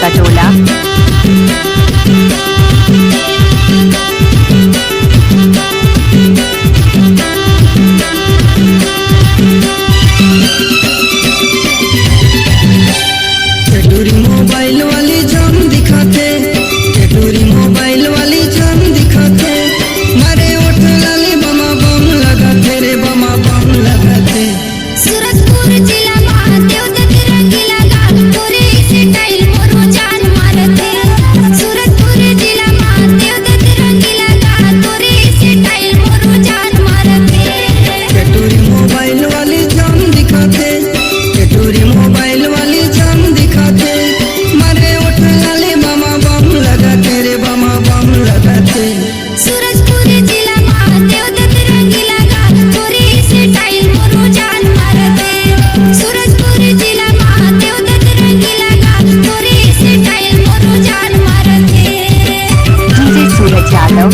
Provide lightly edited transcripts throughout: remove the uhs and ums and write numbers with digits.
का टोला। चटूरी मोबाइल वाली जान दिखाते, चटूरी मोबाइल वाली जान दिखाते, मारे ओठ लाली बमा बम लगाते रे बमा बम लगाते। सूरजपुर जिला महादेव रंगीला गाल तोरे स्टाइल मोरो जान मारते। सूरजपुर जिला महादेव रंगीला गाल तोरे स्टाइल मोरो जान मारते। चटूरी मोबाइल वाली जान दिखाते, चटूरी मोबाइल वाली जान दिखाते, मारे ओठ लाली बमा बम लगाते रे बमा बम लगाते। सूरजपुर जिला महादेव रंगीला गाल तोरे स्टाइल मोरो जान मारते। सूरजपुर जिला महादेव रंगीला गाल तोरे स्टाइल मोरो जान मारते। डीजे सूरज यादव।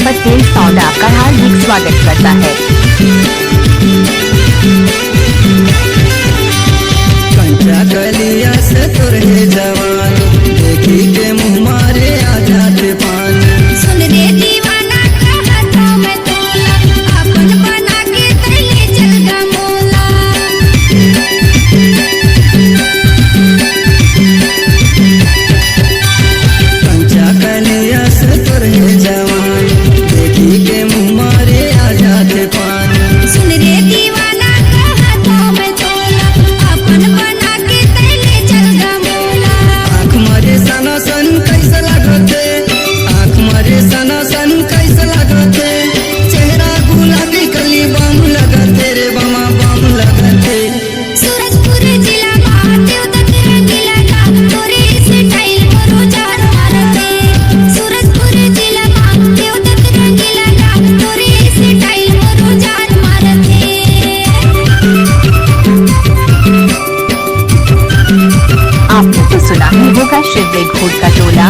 पटेल साउंड आपका हार्दिक स्वागत करता है। कंचा कलिया से तुरहे जवानी, देखी के मुँह मारे आ जाते पानी। सुन रे दीवाना का हाथों में तोला, अपन बना के तैले चल गा मोला। कंचा कलिया से तुरहे जवानी, देखी के मुँह मारे आ जाते पानी। सुन रे दीवाना का हाथों में तोला, अपन बना के तैले चल गा मोला। आँख मारे सना सन कैसे लगते, आँख मारे सना सन कैसे लगते, चेहरा गुलाबी कली बम लगते रे बमा बम लगते। सूरजपुर जिला महादेव रंगीला गाल तोरे स्टाइल मोरो जान मारते। सूरजपुर जिला महादेव रंगीला गाल तोरे स्टाइल मोरो जान मारते। आपने तो सुना ही होगा शिवलिंग घोट का टोला।